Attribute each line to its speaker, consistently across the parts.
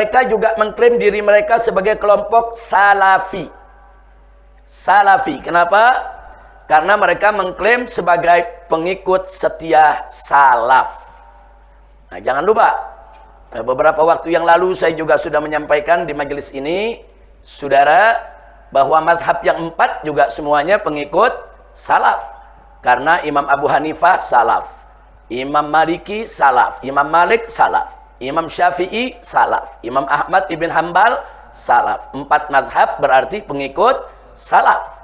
Speaker 1: Mereka juga mengklaim diri mereka sebagai kelompok Salafi. Salafi. Kenapa? Karena mereka mengklaim sebagai pengikut setia salaf. Nah, jangan lupa, beberapa waktu yang lalu saya juga sudah menyampaikan di majelis ini, saudara, bahwa mazhab yang 4 juga semuanya pengikut salaf. Karena Imam Abu Hanifah salaf, Imam Maliki salaf, Imam Malik salaf, Imam Syafi'i salaf, Imam Ahmad ibn Hanbal salaf. 4 mazhab berarti pengikut salaf.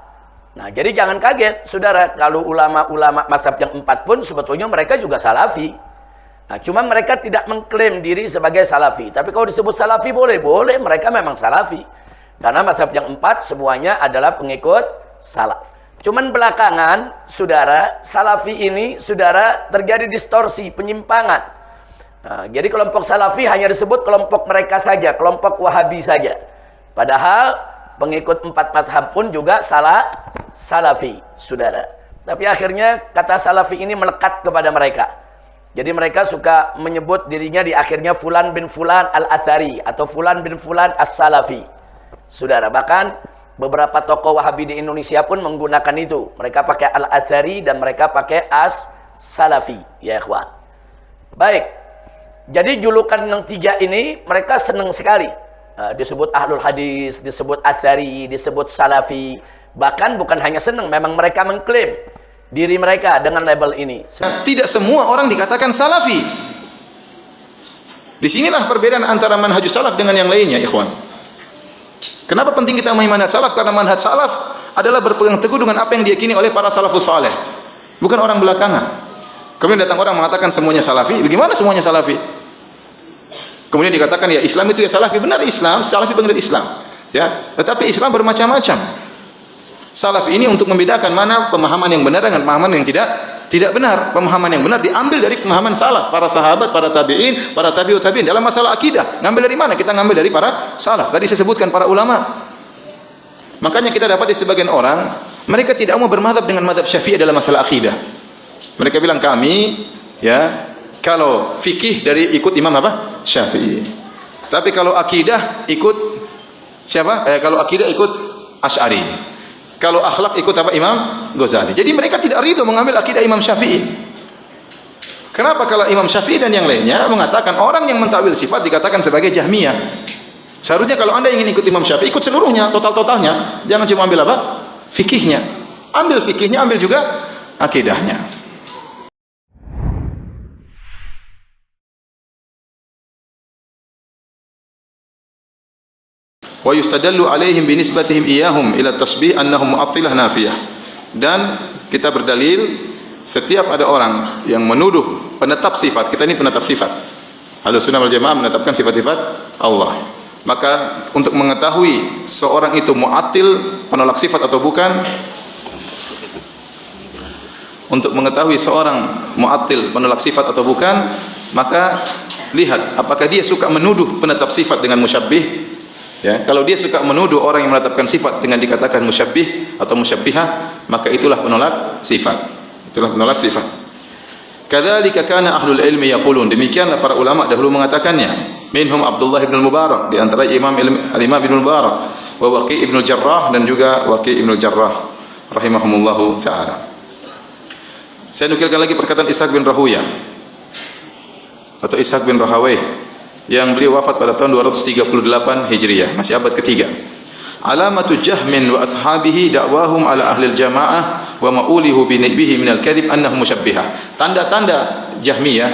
Speaker 1: Nah, jadi jangan kaget, saudara, kalau ulama-ulama mazhab yang 4 pun sebetulnya mereka juga salafi. Nah, cuma mereka tidak mengklaim diri sebagai salafi. Tapi kalau disebut salafi boleh, mereka memang salafi. Karena mazhab yang 4 semuanya adalah pengikut salaf. Cuman belakangan, saudara, salafi ini, saudara, terjadi distorsi, penyimpangan. Nah, jadi kelompok salafi hanya disebut kelompok mereka saja, kelompok wahabi saja. Padahal pengikut 4 mazhab pun juga salafi, saudara. Tapi akhirnya kata salafi ini melekat kepada mereka. Jadi mereka suka menyebut dirinya di akhirnya Fulan bin Fulan al-Athari atau Fulan bin Fulan as-Salafi. Saudara, bahkan beberapa tokoh wahabi di Indonesia pun menggunakan itu. Mereka pakai al-Athari dan mereka pakai as-Salafi, ya ikhwan. Baik. Jadi julukan yang 3 ini mereka senang sekali. Disebut ahlul hadis, disebut athari, disebut salafi. Bahkan bukan hanya senang, memang mereka mengklaim diri mereka dengan label ini.
Speaker 2: Tidak semua orang dikatakan salafi. Disinilah perbedaan antara manhajus salaf dengan yang lainnya, ikhwan. Kenapa penting kita memahami manhaj salaf? Karena manhaj salaf adalah berpegang teguh dengan apa yang diyakini oleh para salafus saleh, bukan orang belakangan. Kemudian datang orang mengatakan semuanya salafi. Bagaimana semuanya salafi? Kemudian dikatakan ya Islam itu ya salafi. Benar, Islam, salafi benar Islam. Ya, tetapi Islam bermacam-macam. Salafi ini untuk membedakan mana pemahaman yang benar dengan pemahaman yang tidak benar. Pemahaman yang benar diambil dari pemahaman salaf, para sahabat, para tabi'in, para tabi'ut tabi'in dalam masalah akidah. Ngambil dari mana? Kita ngambil dari para salaf. Tadi saya sebutkan para ulama. Makanya kita dapat di sebagian orang, mereka tidak mau bermadhab dengan madhab Syafi'i dalam masalah akidah. Mereka bilang kami, ya, kalau fikih dari ikut imam apa? Syafi'i. Tapi kalau akidah ikut siapa? Kalau akidah ikut Asy'ari. Kalau akhlak ikut apa? Imam Ghazali. Jadi mereka tidak ridho mengambil akidah Imam Syafi'i. Kenapa? Kalau Imam Syafi'i dan yang lainnya mengatakan orang yang mentakwil sifat dikatakan sebagai Jahmiyah. Seharusnya kalau Anda ingin ikut Imam Syafi'i, ikut seluruhnya, total-totalnya. Jangan cuma ambil apa? Fikihnya. Ambil fikihnya, ambil juga akidahnya. Wa yustadallu alaihim binisbatihim iyahum ila tasbih annahum mu'attilah nafiyah. Dan kita berdalil setiap ada orang yang menuduh penetap sifat, kita ini penetap sifat. Ahlussunnah wal Jamaah menetapkan sifat-sifat Allah. Maka untuk mengetahui seorang itu mu'attil, penolak sifat atau bukan, untuk mengetahui seorang mu'attil, penolak sifat atau bukan, maka lihat apakah dia suka menuduh penetap sifat dengan musyabbih. Ya, kalau dia suka menuduh orang yang menetapkan sifat dengan dikatakan musyabbih atau musyabbihah, maka itulah penolak sifat. Itulah penolak sifat. Kadzalika kana ahlul ilmi yaqulun. Demikianlah para ulama dahulu mengatakannya. Minhum Abdullah ibn Mubarak, di antara Imam ibn Mubarak, wa Waqi' ibn Jarrah, dan juga Waqi' ibn Jarrah rahimahumullahu taala. Saya nukilkan lagi perkataan Ishaq bin Rahuyah atau Ishaq bin Rahawayh yang beliau wafat pada tahun 238 Hijriah, masih abad ketiga. Alamatu Jahmin wa ashabihi da'wahum ala ahli al-jamaah wa ma'ulihu bihi min al-kadhib annahum musyabbihah. Tanda-tanda Jahmiyah,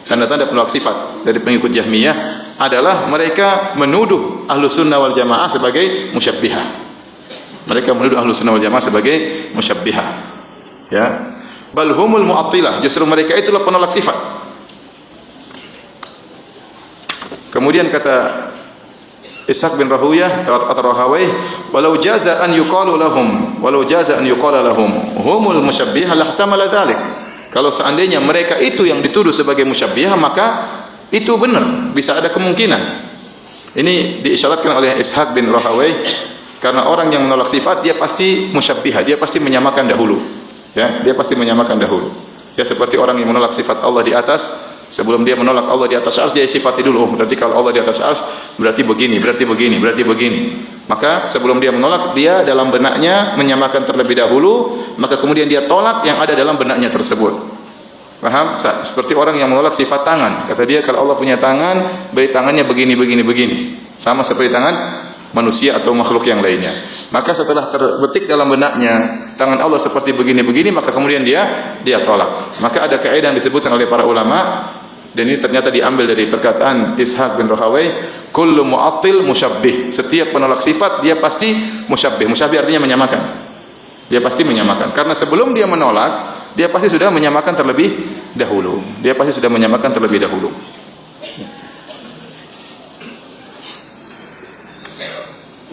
Speaker 2: tanda-tanda penolak sifat dari pengikut Jahmiyah adalah mereka menuduh Ahlussunnah wal Jamaah sebagai musyabbihah. Mereka menuduh Ahlussunnah wal Jamaah sebagai musyabbihah. Ya. Bal humul mu'attilah, justru mereka itulah penolak sifat. Kemudian kata Ishaq bin Rahuyah atau Rahawayh, walau jaza an yuqalu lahum humul musyabbihah lahtamala dzalik. Kalau seandainya mereka itu yang dituduh sebagai musyabbihah, maka itu benar, bisa ada kemungkinan. Ini diisyaratkan oleh Ishaq bin Rahawayh karena orang yang menolak sifat dia pasti musyabbihah, dia pasti menyamakan dahulu. Ya, dia pasti menyamakan dahulu. Ya, seperti orang yang menolak sifat Allah di atas, sebelum dia menolak Allah di atas arsy, dia sifati dulu. Berarti kalau Allah di atas arsy, berarti begini, berarti begini, berarti begini. Maka sebelum dia menolak, dia dalam benaknya menyamakan terlebih dahulu, maka kemudian dia tolak yang ada dalam benaknya tersebut. Paham? Seperti orang yang menolak sifat tangan. Kata dia, kalau Allah punya tangan, berarti tangannya begini, begini, begini. Sama seperti tangan manusia atau makhluk yang lainnya. Maka setelah terbetik dalam benaknya tangan Allah seperti begini-begini, maka kemudian dia tolak. Maka ada kaidah yang disebutkan oleh para ulama, dan ini ternyata diambil dari perkataan Ishaq bin Rahawai, kullu mu'attil musyabbih. Setiap penolak sifat dia pasti musyabbih. Musyabbih artinya menyamakan. Dia pasti menyamakan. Karena sebelum dia menolak, dia pasti sudah menyamakan terlebih dahulu. Dia pasti sudah menyamakan terlebih dahulu.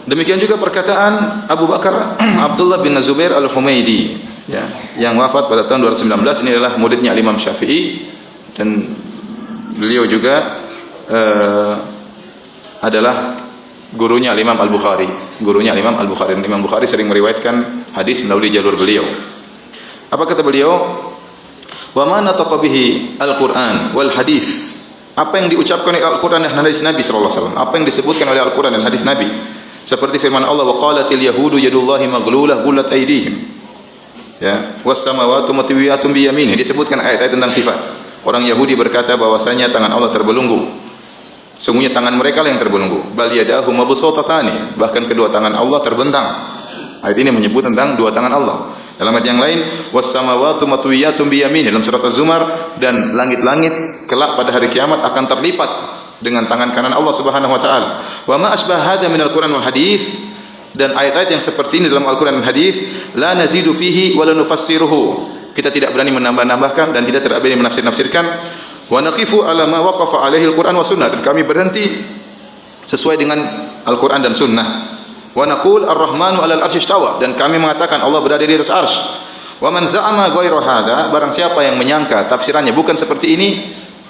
Speaker 2: Demikian juga perkataan Abu Bakar Abdullah bin Zubair Al-Humaidi, ya, yang wafat pada tahun 219. Ini adalah muridnya Imam Syafi'i, dan beliau juga adalah gurunya Imam Al-Bukhari. Gurunya Imam Al-Bukhari. Imam Bukhari sering meriwayatkan hadis melalui jalur beliau. Apa kata beliau? Wa ma nataqa bihi al-Qur'an wal hadis. Apa yang diucapkan oleh Al-Qur'an dan hadis Nabi sallallahu alaihi wasallam. Apa yang disebutkan oleh Al-Qur'an dan hadis Nabi. Seperti firman Allah, wa qalatil yahudu yadullahi maghlulah gullat aydihim. Ya, was samawati matwiyatun bi yaminih. Disebutkan ayat-ayat tentang sifat. Orang Yahudi berkata bahwasanya tangan Allah terbelunggu. Sungguhnya tangan mereka lah yang terbelunggu. Bal yadahu mabsutatani. Bahkan kedua tangan Allah terbentang. Ayat ini menyebut tentang dua tangan Allah. Dalam ayat yang lain, was samawati matwiyatun bi yaminih, dalam surat Az-Zumar, dan langit-langit kelak pada hari kiamat akan terlipat dengan tangan kanan Allah Subhanahu wa taala. Wa ma asbah hadza min al-Qur'an wal hadits, dan ayat-ayat yang seperti ini dalam Al-Qur'an dan hadis, la nazidu fihi wa la nufassiruhu. Kita tidak berani menambah-nambahkan dan kita tidak berani menafsir-nafsirkan. Wa naqifu ala ma waqafa alaihi al-Qur'an wa sunnah, dan kami berhenti sesuai dengan Al-Qur'an dan sunnah. Wa naqul ar-rahmanu 'alal arsy istawa, dan kami mengatakan Allah berada di atas arsy. Wa man za'ama ghairu hadza, barang siapa yang menyangka tafsirannya bukan seperti ini,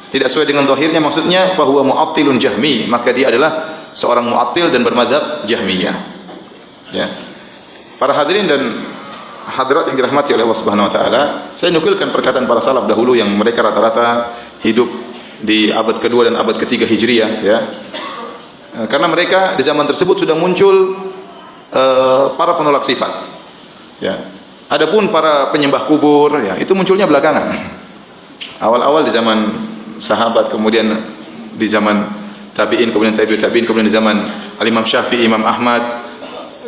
Speaker 2: tidak sesuai dengan zahirnya, maksudnya fahuwa mu'attilun jahmi, maka dia adalah seorang mu'attil dan bermadzhab Jahmiyah. Ya. Para hadirin dan hadirat yang dirahmati oleh Allah Subhanahu wa taala, saya nukilkan perkataan para salaf dahulu yang mereka rata-rata hidup di abad kedua dan abad ketiga Hijriah, ya. Karena mereka di zaman tersebut sudah muncul para penolak sifat. Ya. Adapun para penyembah kubur, ya, itu munculnya belakangan. Awal-awal di zaman sahabat, kemudian di zaman tabi'in, kemudian tabi'ut tabi'in, kemudian di zaman Al-Imam Syafi'i, Imam Ahmad,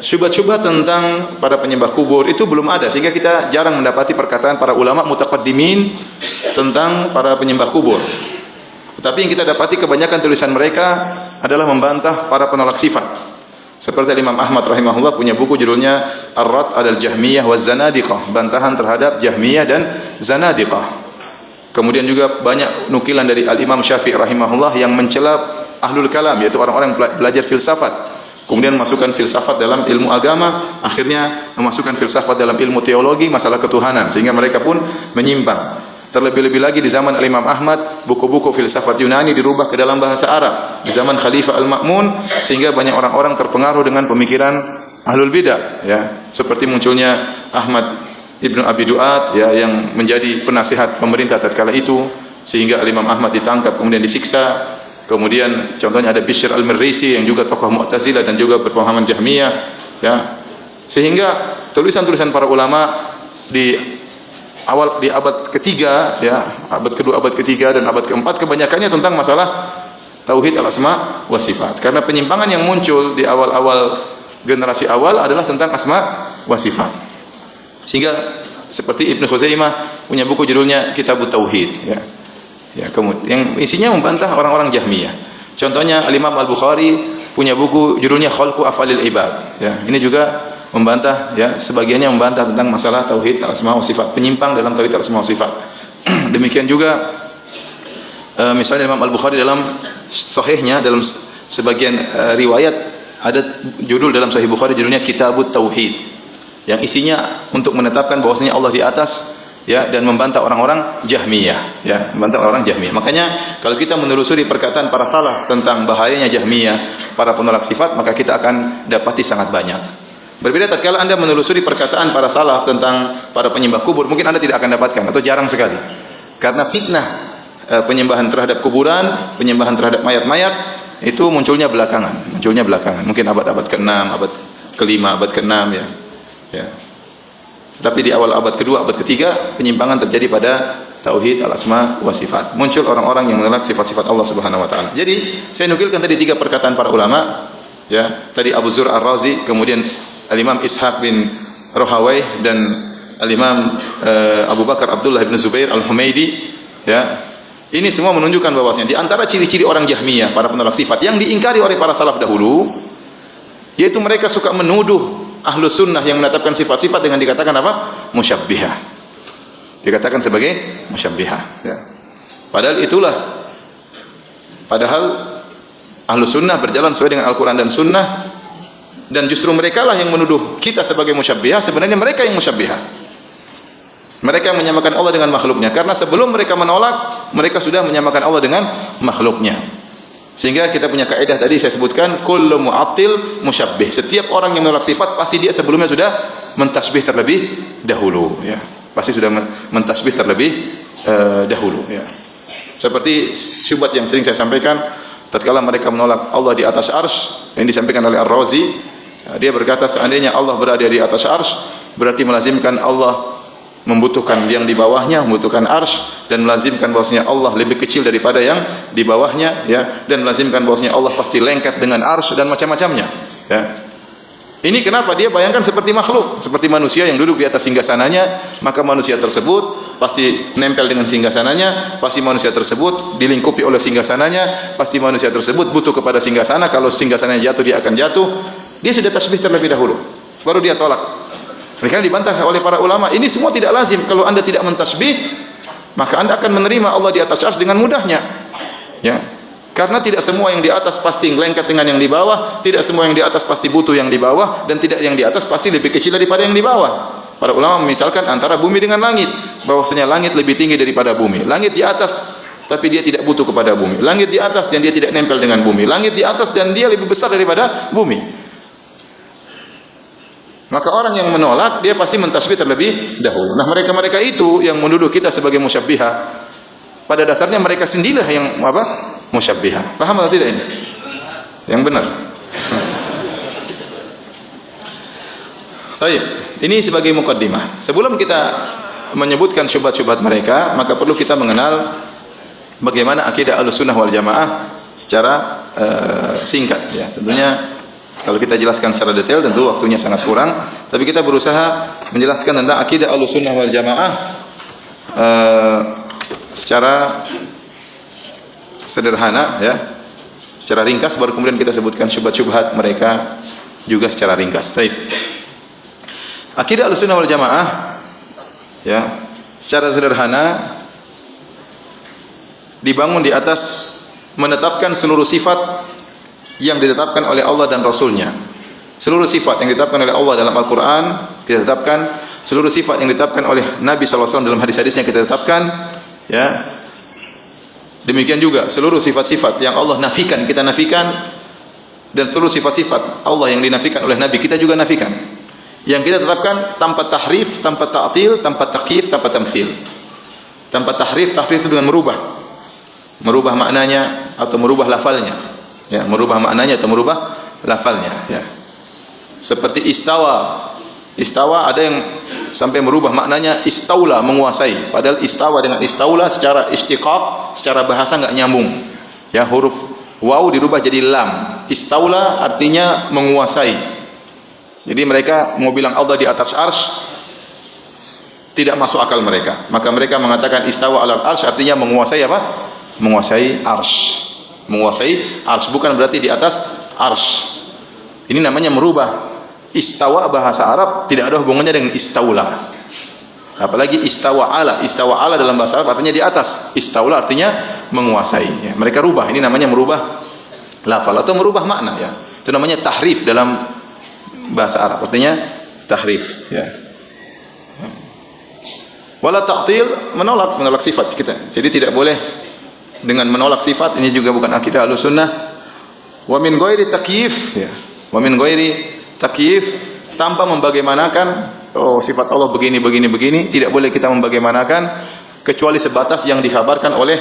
Speaker 2: syubhat-syubhat tentang para penyembah kubur itu belum ada, sehingga kita jarang mendapati perkataan para ulama mutaqaddimin tentang para penyembah kubur. Tetapi yang kita dapati kebanyakan tulisan mereka adalah membantah para penolak sifat. Seperti Imam Ahmad rahimahullah punya buku judulnya Ar-Rad 'alal Jahmiyah waz Zanadiqah, bantahan terhadap Jahmiyah dan Zanadiqah. Kemudian juga banyak nukilan dari Al-Imam Syafi'i rahimahullah yang mencela ahlul kalam, yaitu orang-orang yang belajar filsafat. Kemudian memasukkan filsafat dalam ilmu agama, akhirnya memasukkan filsafat dalam ilmu teologi, masalah ketuhanan, sehingga mereka pun menyimpang. Terlebih-lebih lagi di zaman Al-Imam Ahmad, buku-buku filsafat Yunani dirubah ke dalam bahasa Arab di zaman Khalifah Al-Ma'mun, sehingga banyak orang-orang terpengaruh dengan pemikiran ahlul bidah, ya. Seperti munculnya Ahmad Ibnu Abi Duat, ya, yang menjadi penasihat pemerintah tatkala itu, sehingga Imam Ahmad ditangkap kemudian disiksa. Kemudian contohnya ada Bishr Al-Mirrisi yang juga tokoh Mu'tazilah dan juga berpemahaman Jahmiyah, ya. Sehingga tulisan-tulisan para ulama di abad ketiga, ya, abad kedua, abad ketiga dan abad keempat kebanyakannya tentang masalah tauhid al-asma wa sifat. Karena penyimpangan yang muncul di awal-awal generasi awal adalah tentang asma wa sifat. Sehingga seperti Ibnu Khuzaimah punya buku judulnya Kitabut Tauhid, ya. Ya, kemudian yang isinya membantah orang-orang Jahmiyah. Contohnya Al-Imam Al-Bukhari punya buku judulnya Khalqu Af'alil Ibad. Ya, ini juga membantah, ya, sebagiannya membantah tentang masalah tauhid al-asma wa sifat, penyimpang dalam tauhid al-asma wa sifat. Demikian juga misalnya Imam Al-Bukhari dalam sahihnya, dalam sebagian riwayat ada judul dalam Sahih Bukhari judulnya Kitabut Tauhid, yang isinya untuk menetapkan bahwasanya Allah di atas, ya, dan membantah orang-orang Jahmiyah, ya, membantah orang Jahmiyah. Makanya kalau kita menelusuri perkataan para salaf tentang bahayanya Jahmiyah, para penolak sifat, maka kita akan dapati sangat banyak. Berbeda tatkala Anda menelusuri perkataan para salaf tentang para penyembah kubur, mungkin Anda tidak akan dapatkan atau jarang sekali. Karena fitnah penyembahan terhadap kuburan, penyembahan terhadap mayat-mayat, itu munculnya belakangan. Mungkin abad-abad ke-6, abad ke-5, abad ke-6 ya. Ya. Tetapi di awal abad kedua, abad ketiga, penyimpangan terjadi pada tauhid al-asma wa sifat. Muncul orang-orang yang menolak sifat-sifat Allah Subhanahu wa taala. Jadi, saya nukilkan tadi 3 perkataan para ulama, ya. Tadi Abu Zur Ar-Razi, kemudian Al-Imam Ishaq bin Rahawai dan Al-Imam Abu Bakar Abdullah bin Zubair Al-Humaidi, ya. Ini semua menunjukkan bahwasanya di antara ciri-ciri orang Jahmiyah, para penolak sifat yang diingkari oleh para salaf dahulu, yaitu mereka suka menuduh Ahlus Sunnah yang menetapkan sifat-sifat dengan dikatakan apa? Musyabbihah. Dikatakan sebagai musyabbihah. Ya. Padahal Ahlus Sunnah berjalan sesuai dengan Al-Quran dan Sunnah, dan justru mereka lah yang menuduh kita sebagai musyabbihah. Sebenarnya mereka yang musyabbihah. Mereka menyamakan Allah dengan makhluknya. Karena sebelum mereka menolak, mereka sudah menyamakan Allah dengan makhluknya. Sehingga kita punya kaidah tadi saya sebutkan, kullu mu'attil musyabbih. Setiap orang yang menolak sifat pasti dia sebelumnya sudah mentasbih terlebih dahulu, ya. Pasti sudah mentasbih terlebih dahulu, ya. Seperti syubhat yang sering saya sampaikan, tatkala mereka menolak Allah di atas arsy yang disampaikan oleh Ar-Razi, dia berkata seandainya Allah berada di atas arsy berarti melazimkan Allah membutuhkan yang di bawahnya, membutuhkan arsy, dan melazimkan bahwasanya Allah lebih kecil daripada yang di bawahnya, ya, dan melazimkan bahwasanya Allah pasti lengket dengan arsy dan macam-macamnya, ya. Ini kenapa dia bayangkan seperti makhluk, seperti manusia yang duduk di atas singgasananya, maka manusia tersebut pasti nempel dengan singgasananya, pasti manusia tersebut dilingkupi oleh singgasananya, pasti manusia tersebut butuh kepada singgasana, kalau singgasananya jatuh dia akan jatuh. Dia sudah tasbih terlebih dahulu, baru dia tolak. Mereka dibantah oleh para ulama, ini semua tidak lazim. Kalau Anda tidak mentasbih, maka Anda akan menerima Allah di atas arsy dengan mudahnya, ya. Karena tidak semua yang di atas pasti lengket dengan yang di bawah, tidak semua yang di atas pasti butuh yang di bawah, dan tidak yang di atas pasti lebih kecil daripada yang di bawah. Para ulama memisalkan antara bumi dengan langit, bahwasanya langit lebih tinggi daripada bumi. Langit di atas, tapi dia tidak butuh kepada bumi. Langit di atas dan dia tidak nempel dengan bumi. Langit di atas dan dia lebih besar daripada bumi. Maka orang yang menolak, dia pasti mentasbih terlebih dahulu. Nah, mereka-mereka itu yang menuduh kita sebagai musyabbihah, pada dasarnya mereka sendirilah yang apa? Musyabbihah. Paham atau tidak ini? Yang benar. Baik, ini sebagai mukaddimah. Sebelum kita menyebutkan syubhat-syubhat mereka, maka perlu kita mengenal bagaimana akidah Ahlussunnah wal Jamaah secara singkat, ya. Tentunya kalau kita jelaskan secara detail tentu waktunya sangat kurang, tapi kita berusaha menjelaskan tentang akidah Ahlussunnah wal Jamaah secara sederhana, ya, secara ringkas, baru kemudian kita sebutkan syubhat-syubhat mereka juga secara ringkas. Baik. Akidah Ahlussunnah wal Jamaah, ya, secara sederhana dibangun di atas menetapkan seluruh sifat yang ditetapkan oleh Allah dan Rasulnya. Seluruh sifat yang ditetapkan oleh Allah dalam Al-Quran kita tetapkan, seluruh sifat yang ditetapkan oleh Nabi SAW dalam hadis-hadisnya kita tetapkan, ya. Demikian juga seluruh sifat-sifat yang Allah nafikan kita nafikan, dan seluruh sifat-sifat Allah yang dinafikan oleh Nabi kita juga nafikan. Yang kita tetapkan tanpa tahrif, tanpa ta'til, tanpa takyif, tanpa tamtsil. Tanpa tahrif itu dengan merubah maknanya atau merubah lafalnya, ya, merubah maknanya atau merubah lafalnya, ya. Seperti istawa ada yang sampai merubah maknanya istaula, menguasai, padahal istawa dengan istaula secara istiqaq, secara bahasa enggak nyambung, ya. Huruf waw dirubah jadi lam. Istaula artinya menguasai. Jadi mereka mau bilang Allah di atas arsy tidak masuk akal mereka. Maka mereka mengatakan istawa alal arsy artinya menguasai apa? Menguasai arsy. Menguasai arsy bukan berarti di atas arsy. Ini namanya merubah. Istawa bahasa Arab tidak ada hubungannya dengan istaula. Apalagi istawa ala. Istawa ala dalam bahasa Arab artinya di atas. Istaula artinya menguasai, ya. Mereka rubah. Ini namanya merubah lafal atau merubah makna, ya. Itu namanya tahrif dalam bahasa Arab, artinya tahrif, ya. Wala ta'til, menolak sifat kita. Jadi tidak boleh dengan menolak sifat, ini juga bukan akidah Ahlussunnah. Wa min ghairi takyif, ya. Wa min ghairi takyif, tanpa membagaimanakan, oh sifat Allah begini, tidak boleh kita membagaimanakan kecuali sebatas yang dikhabarkan oleh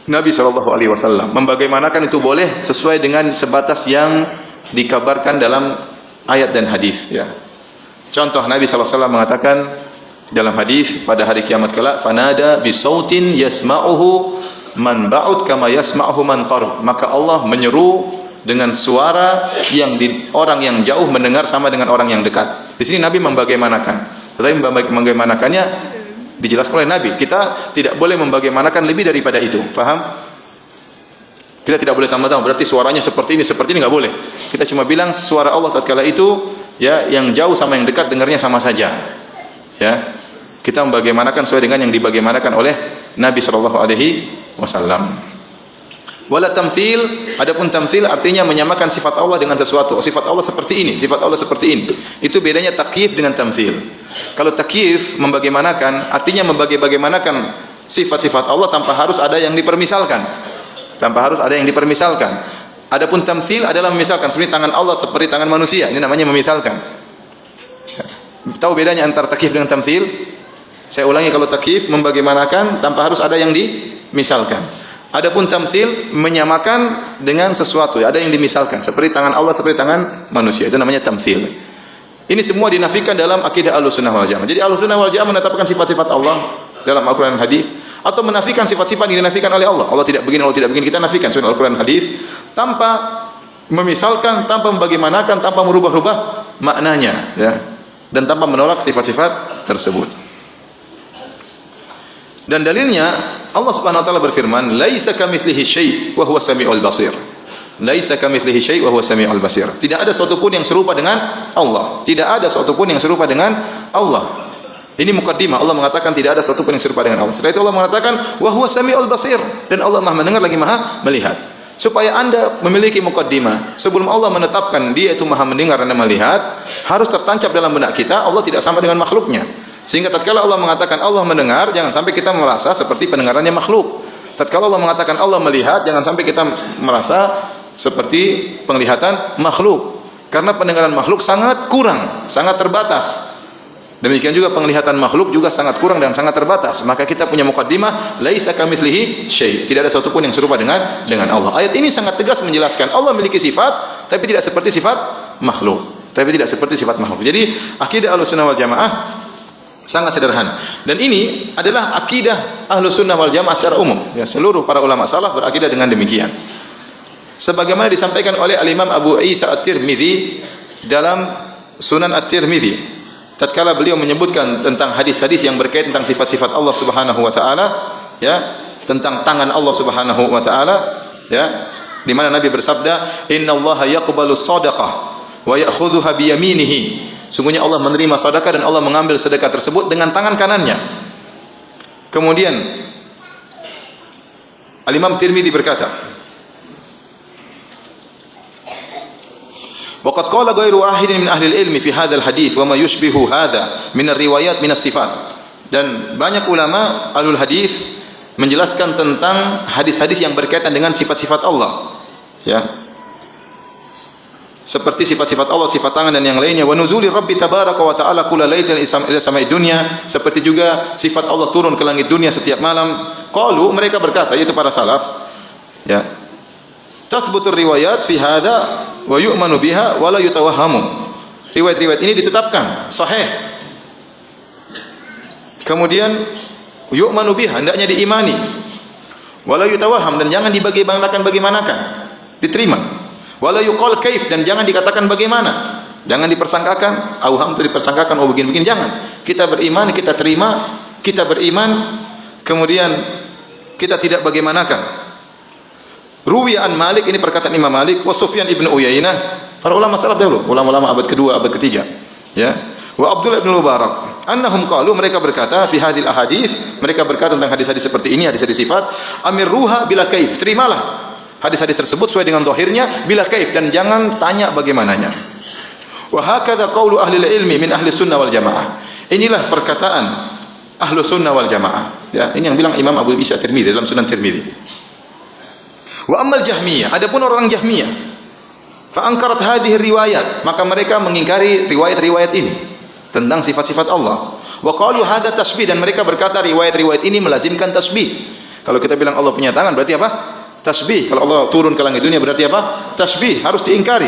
Speaker 2: Nabi SAW. Membagaimanakan itu boleh sesuai dengan sebatas yang dikabarkan dalam ayat dan hadis. Ya. Contoh Nabi SAW mengatakan dalam hadis pada hari kiamat kelak, fanada bisautin yasma'uhu man ba'ud kama yasma'uhu man qarib. Maka Allah menyeru dengan suara yang orang yang jauh mendengar sama dengan orang yang dekat. Di sini Nabi membagaimanakan. Tetapi membagaimanakannya dijelaskan oleh Nabi. Kita tidak boleh membagaimanakan lebih daripada itu. Faham? Kita tidak boleh tambah-tambah. Berarti suaranya seperti ini nggak boleh. Kita cuma bilang suara Allah tatkala itu, ya, yang jauh sama yang dekat dengarnya sama saja. Ya, kita membagaimanakan sesuai dengan yang dibagaimanakan oleh Nabi Shallallahu Alaihi Wasallam. Wala tamthil, adapun tamthil artinya menyamakan sifat Allah dengan sesuatu. Sifat Allah seperti ini, sifat Allah seperti ini. Itu bedanya takyif dengan tamthil. Kalau takyif membagaimanakan, artinya membagaimanakan sifat-sifat Allah tanpa harus ada yang dipermisalkan. Tanpa harus ada yang dipermisalkan. Adapun tamthil adalah memisalkan, seperti tangan Allah seperti tangan manusia. Ini namanya memisalkan. Tahu bedanya antara takyif dengan tamthil? Saya ulangi, kalau takyif membagaimanakan tanpa harus ada yang dimisalkan. Adapun tamthil menyamakan dengan sesuatu, ada yang dimisalkan, seperti tangan Allah seperti tangan manusia. Itu namanya tamthil. Ini semua dinafikan dalam akidah Ahlussunnah wal Jamaah. Jadi Ahlussunnah wal Jamaah menetapkan sifat-sifat Allah dalam Al-Qur'an dan hadis, atau menafikan sifat-sifat yang dinafikan oleh Allah. Allah tidak begini, Allah tidak begini, kita nafikan sesuai Al-Qur'an dan hadis tanpa memisalkan, tanpa membagaimanakan, tanpa merubah-rubah maknanya, ya. Dan tanpa menolak sifat-sifat tersebut. Dan dalilnya Allah Subhanahu wa taala berfirman, "Laisa kamitslihi syai' wa huwas samiul basir." Laisa kamitslihi syai' wa huwas samiul basir. Tidak ada sesuatu pun yang serupa dengan Allah. Tidak ada sesuatu pun yang serupa dengan Allah. Ini mukaddimah. Allah mengatakan tidak ada sesuatu pun yang serupa dengan Allah. Setelah itu Allah mengatakan, "Wa huwas samiul basir." Dan Allah Maha mendengar lagi Maha melihat. Supaya Anda memiliki mukaddimah, sebelum Allah menetapkan Dia itu Maha mendengar dan melihat, harus tertancap dalam benak kita Allah tidak sama dengan makhluknya. Sehingga tatkala Allah mengatakan Allah mendengar, jangan sampai kita merasa seperti pendengarannya makhluk. Tatkala Allah mengatakan Allah melihat, jangan sampai kita merasa seperti penglihatan makhluk. Karena pendengaran makhluk sangat kurang, sangat terbatas. Demikian juga penglihatan makhluk juga sangat kurang dan sangat terbatas. Maka kita punya mukaddimah, laisa kamitslihi syai'. Tidak ada sesuatu pun yang serupa dengan Allah. Ayat ini sangat tegas menjelaskan Allah memiliki sifat, tapi tidak seperti sifat makhluk. Jadi akidah Ahlussunnah wal Jamaah sangat sederhana. Dan ini adalah akidah Ahlussunnah wal Jamaah secara umum. Ya, seluruh para ulama salaf berakidah dengan demikian. Sebagaimana disampaikan oleh Al-Imam Abu Isa At-Tirmidzi dalam Sunan At-Tirmidzi. Tatkala beliau menyebutkan tentang hadis-hadis yang berkaitan tentang sifat-sifat Allah Subhanahu wa taala, ya, tentang tangan Allah Subhanahu wa taala, ya, di mana Nabi bersabda, "Innallaha yaqbalus shadaqah wa ya'khudhuha bi yaminihi." Sungguhnya Allah menerima sedekah dan Allah mengambil sedekah tersebut dengan tangan kanannya. Kemudian Al-Imam Tirmidzi berkata, "Waqad qala ghairu wahidin min ahli al-ilmi fi hadzal hadits wa ma yushbihu hadza min ar-riwayat min as-sifat." Dan banyak ulama ahlul hadis menjelaskan tentang hadis-hadis yang berkaitan dengan sifat-sifat Allah. Ya. Seperti sifat-sifat Allah, sifat tangan dan yang lainnya. Wa nuzuli Rabbi tabaraka wa ta'ala kulla lailatin ila samai dunya. Seperti juga sifat Allah turun ke langit dunia setiap malam. Qalu, mereka berkata, yaitu para salaf, ya, tathbutur riwayat fi hadza wa yu'manu biha wa la yutawahhamu. Riwayat-riwayat ini ditetapkan sahih. Kemudian yu'manu biha, hendaknya diimani. Wa la yutawahham, dan jangan dibagaimanakan, diterima. Wala yuqal kaif, dan jangan dikatakan bagaimana. Jangan dipersangkakan, auham itu dipersangkakan, oh begini-begini, jangan. Kita beriman, kita terima, kita beriman, kemudian kita tidak bagaimanakan. Ruwiya an Malik, ini perkataan Imam Malik, wa Sufyan ibn Uyainah, para ulama salaf dahulu, ulama-ulama abad kedua, abad ketiga, ya. Wa Abdullah ibn Mubarak, annahum qalu, mereka berkata fi hadhil ahadits, mereka berkata tentang hadis-hadis seperti ini, hadis-hadis sifat, amirruha bila kaif, terimalah hadis-hadis tersebut sesuai dengan zahirnya bila kaif, dan jangan tanya bagaimananya. Wa hakadha qaulu ahli ilmi min ahli sunnah wal jamaah. Inilah perkataan ahlu sunnah wal jamaah. Ya, ini yang bilang Imam Abu Isa Tirmidzi dalam Sunan Tirmidzi. Wa ammal Jahmiyah, adapun orang Jahmiyah, fa ankarat hadhihi riwayat, maka mereka mengingkari riwayat-riwayat ini tentang sifat-sifat Allah. Wa qalu hadza tasbih, dan mereka berkata riwayat-riwayat ini melazimkan tasbih. Kalau kita bilang Allah punya tangan berarti apa? Tasbih. Kalau Allah turun ke langit dunia berarti apa? Tasbih, harus diingkari.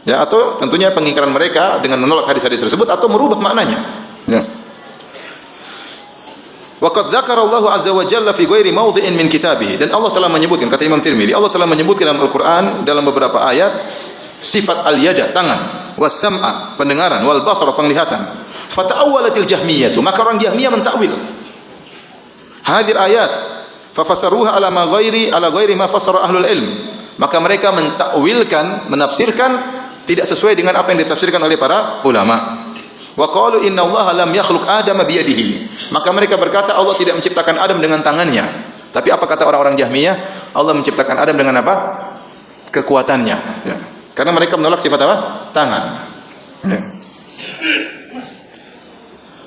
Speaker 2: Ya, atau tentunya pengingkaran mereka dengan menolak hadis-hadis tersebut atau merubah maknanya. Ya. Waqad dzakara Allah azza wa jalla fi ghairi mawdhi'in min kitabih, dan Allah telah menyebutkan, kata Imam Tirmidzi, Allah telah menyebutkan dalam Al-Qur'an dalam beberapa ayat sifat al-yada, tangan, was sam'a, pendengaran, wal basara, penglihatan. Fata'awwalatil jahmiyah, maka orang Jahmiyah mentakwil hadir ayat, fafassaruha ala ghairi ma fassara ahlul ilm, maka mereka mentakwilkan, menafsirkan tidak sesuai dengan apa yang ditafsirkan oleh para ulama. Wa qalu inna Allah lam yakhluq Adama biyadihi, maka mereka berkata Allah tidak menciptakan Adam dengan tangannya. Tapi apa kata orang-orang Jahmiyah? Allah menciptakan Adam dengan apa? Kekuatannya. Ya. Karena mereka menolak sifat apa? Tangan. Ya.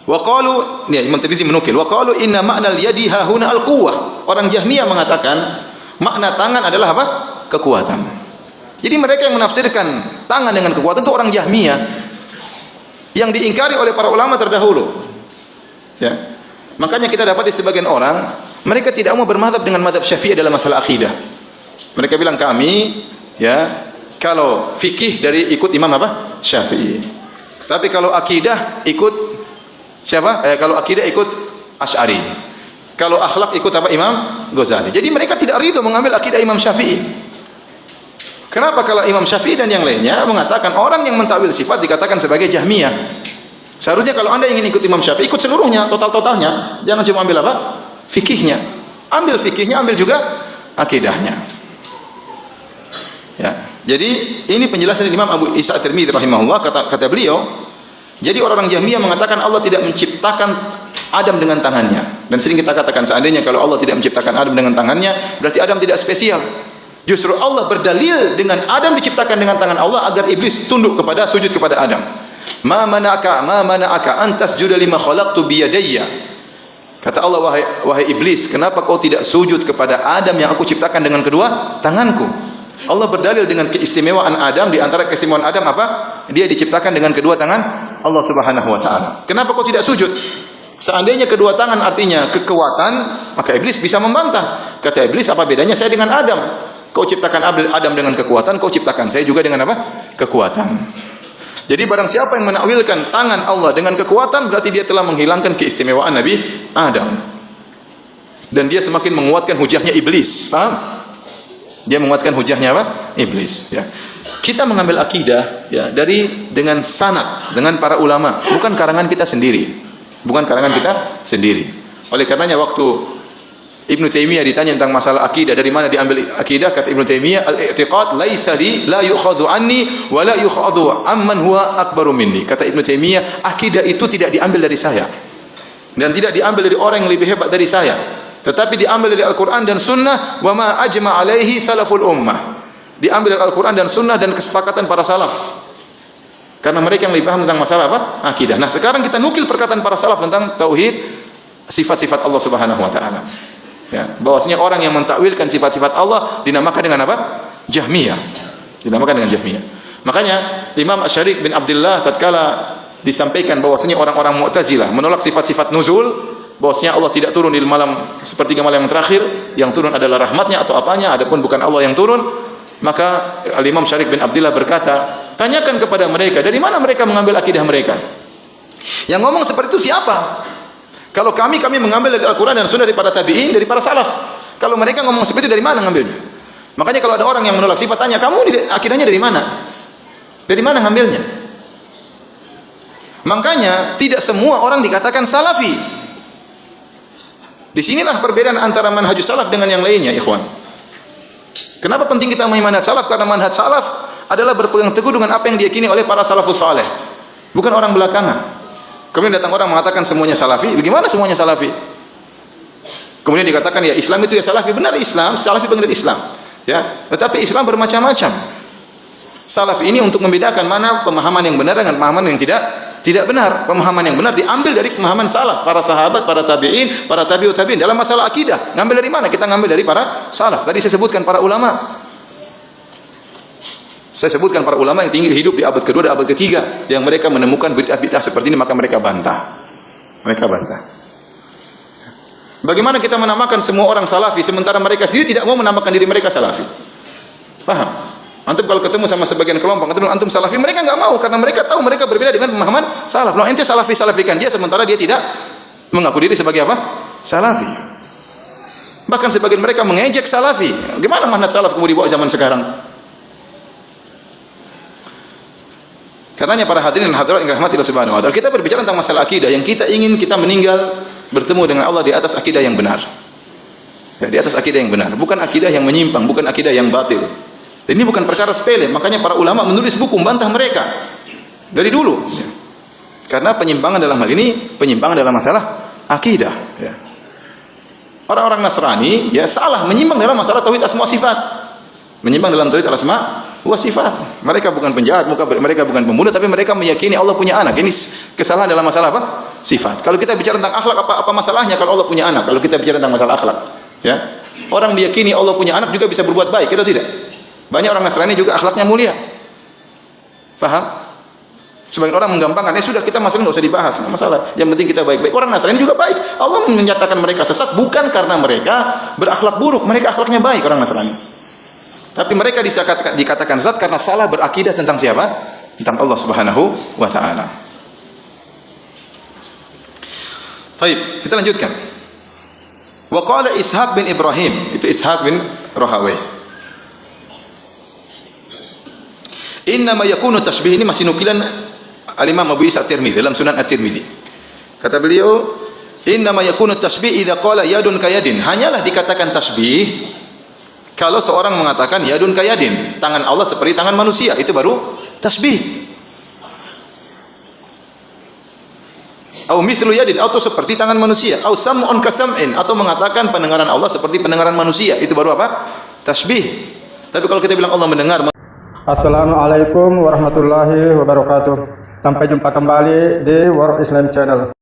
Speaker 2: Wa qalu, ya, Imam Tirmidzi menukil, wa qalu inna ma'nal yadi hahuna al-quwwah. Orang Jahmiyah mengatakan makna tangan adalah apa? Kekuatan. Jadi mereka yang menafsirkan tangan dengan kekuatan itu orang Jahmiyah yang diingkari oleh para ulama terdahulu. Ya. Makanya kita dapati sebagian orang mereka tidak mau bermadhab dengan madhab Syafi'i dalam masalah akidah. Mereka bilang kami, ya, kalau fikih dari ikut Imam apa? Syafi'i. Tapi kalau akidah ikut siapa? Kalau akidah ikut Asy'ari. Kalau akhlak ikut apa? Imam Ghazali. Jadi mereka tidak ridho mengambil akidah Imam Syafi'i. Kenapa? Kalau Imam Syafi'i dan yang lainnya mengatakan orang yang mentakwil sifat dikatakan sebagai Jahmiyah. Seharusnya kalau Anda ingin ikut Imam Syafi'i, ikut seluruhnya, total-totalnya. Jangan cuma ambil apa? Fikihnya. Ambil fikihnya, ambil juga akidahnya. Ya. Jadi ini penjelasan Imam Abu Isa At-Tirmidzi rahimahullah, kata beliau, jadi orang-orang Jahmiyah mengatakan Allah tidak menciptakan Adam dengan tangannya. Dan sering kita katakan seandainya kalau Allah tidak menciptakan Adam dengan tangannya, berarti Adam tidak spesial. Justru Allah berdalil dengan Adam diciptakan dengan tangan Allah agar iblis tunduk kepada, sujud kepada Adam. Ma mana'aka an tasjuda lima khalaqtu biyadayya. Kata Allah, wahai iblis, kenapa kau tidak sujud kepada Adam yang aku ciptakan dengan kedua tanganku? Allah berdalil dengan keistimewaan Adam. Di antara keistimewaan Adam apa? Dia diciptakan dengan kedua tangan Allah Subhanahu wa taala. Kenapa kau tidak sujud? Seandainya kedua tangan artinya kekuatan, maka iblis bisa membantah. Kata iblis, apa bedanya saya dengan Adam? Kau ciptakan Adam dengan kekuatan, kau ciptakan saya juga dengan apa? Kekuatan. Jadi barang siapa yang menakwilkan tangan Allah dengan kekuatan, berarti dia telah menghilangkan keistimewaan Nabi Adam. Dan dia semakin menguatkan hujahnya iblis. Paham? Dia menguatkan hujahnya apa? Iblis. Ya. Kita mengambil akidah ya dengan sanad, dengan para ulama, bukan karangan kita sendiri. Bukan karangan kita sendiri. Oleh karenanya waktu Ibnu Taimiyah ditanya tentang masalah akidah, dari mana diambil akidah? Kata Ibnu Taimiyah, al-i'tiqad laisa li la yukhadhu anni wa la yukhadhu amman huwa akbaru minni. Kata Ibnu Taimiyah, akidah itu tidak diambil dari saya dan tidak diambil dari orang yang lebih hebat dari saya, tetapi diambil dari Al-Qur'an dan Sunnah, wa ma ajma alaihi salaful ummah. Diambil dari Al-Qur'an dan Sunnah dan kesepakatan para salaf. Karena mereka yang lebih paham tentang masalah apa? Akidah. Nah, sekarang kita nukil perkataan para salaf tentang tauhid, sifat-sifat Allah Subhanahu wa taala. Ya, bahwasanya orang yang mentakwilkan sifat-sifat Allah dinamakan dengan apa? Jahmiyah. Dinamakan dengan Jahmiyah. Makanya Imam Asy-Syarik bin Abdullah tatkala disampaikan bahwasanya orang-orang Mu'tazilah menolak sifat-sifat nuzul, bahwasanya Allah tidak turun di malam sepertiga malam yang terakhir, yang turun adalah rahmatnya atau apanya, adapun bukan Allah yang turun, maka Imam Asy-Syarik bin Abdullah berkata, tanyakan kepada mereka dari mana mereka mengambil akidah mereka. Yang ngomong seperti itu siapa? Kalau kami mengambil dari Al-Quran dan Sunnah, dari para tabi'in, dari para salaf. Kalau mereka ngomong seperti itu, dari mana ngambilnya? Makanya kalau ada orang yang menolak sifat, tanya, kamu akidahnya dari mana? Dari mana ngambilnya? Makanya tidak semua orang dikatakan salafi. Disinilah perbedaan antara manhajus salaf dengan yang lainnya, ikhwan. Kenapa penting kita memahami manhaj salaf? Karena manhaj salaf adalah berpegang teguh dengan apa yang diyakini oleh para salafus saleh, bukan orang belakangan. Kemudian datang orang mengatakan semuanya salafi. Bagaimana semuanya salafi? Kemudian dikatakan ya Islam itu ya salafi. Benar Islam, salafi benar Islam. Ya, tetapi Islam bermacam-macam. Salaf ini untuk membedakan mana pemahaman yang benar dengan pemahaman yang tidak benar. Pemahaman yang benar diambil dari pemahaman salaf, para sahabat, para tabi'in, para tabi'ut tabi'in dalam masalah akidah. Ngambil dari mana? Kita ngambil dari para salaf. Tadi saya sebutkan para ulama. Saya sebutkan para ulama yang tinggal hidup di abad kedua dan abad ketiga, yang mereka menemukan bid'ah-bid'ah seperti ini, maka mereka bantah. Mereka bantah. Bagaimana kita menamakan semua orang salafi sementara mereka sendiri tidak mau menamakan diri mereka salafi? Paham? Antum kalau ketemu sama sebagian kelompok, antum salafi, mereka enggak mau karena mereka tahu mereka berbeda dengan pemahaman salaf. Loh, ente salafikan dia sementara dia tidak mengaku diri sebagai apa? Salafi. Bahkan sebagian mereka mengejek salafi. Gimana manhaj salaf kemudian dibawa zaman sekarang? Karenanya para hadirin dan hadirat yang dirahmati Allah Subhanahu wa taala, kita berbicara tentang masalah akidah yang kita ingin kita meninggal bertemu dengan Allah di atas akidah yang benar. Ya, di atas akidah yang benar, bukan akidah yang menyimpang, bukan akidah yang batil. Dan ini bukan perkara sepele, makanya para ulama menulis buku membantah mereka dari dulu. Ya. Karena penyimpangan dalam hal ini, penyimpangan dalam masalah akidah. Ya. Orang-orang Nasrani ya salah menyimpang dalam masalah tauhid asma wa sifat. Menyimpang dalam tauhid asma wa sifat. Mereka bukan penjahat, mereka bukan pembunuh, tapi mereka meyakini Allah punya anak. Ini kesalahan dalam masalah apa? Sifat. Kalau kita bicara tentang akhlak, apa masalahnya kalau Allah punya anak? Kalau kita bicara tentang masalah akhlak, ya. Orang meyakini Allah punya anak juga bisa berbuat baik, atau tidak? Banyak orang Nasrani juga akhlaknya mulia. Faham? Sebagian orang menggampangkan, sudah kita masalah nggak usah dibahas, nggak masalah. Yang penting kita baik-baik. Orang Nasrani juga baik. Allah menyatakan mereka sesat bukan karena mereka berakhlak buruk, mereka akhlaknya baik orang Nasrani. Tapi mereka dikatakan sesat karena salah berakidah tentang siapa? Tentang Allah Subhanahu wa taala. Baik, kita lanjutkan. Wa qala Ishaq bin Ibrahim, itu Ishaq bin Rahawai. Innama yakunu tashbih, ini masih nukilan Al-Imam Abu Isa At-Tirmidzi dalam Sunan At-Tirmidzi. Kata beliau, innama yakunu tashbih idza qala yadun kayadin. Hanyalah dikatakan tasbih kalau seorang mengatakan yadun kayadin, tangan Allah seperti tangan manusia, itu baru tasbih. Au mithlu yadin, atau seperti tangan manusia, au sam'un kasam'in, atau mengatakan pendengaran Allah seperti pendengaran manusia, itu baru apa? Tasbih. Tapi kalau kita bilang Allah mendengar.
Speaker 3: Assalamualaikum warahmatullahi wabarakatuh. Sampai jumpa kembali di War Islam Channel.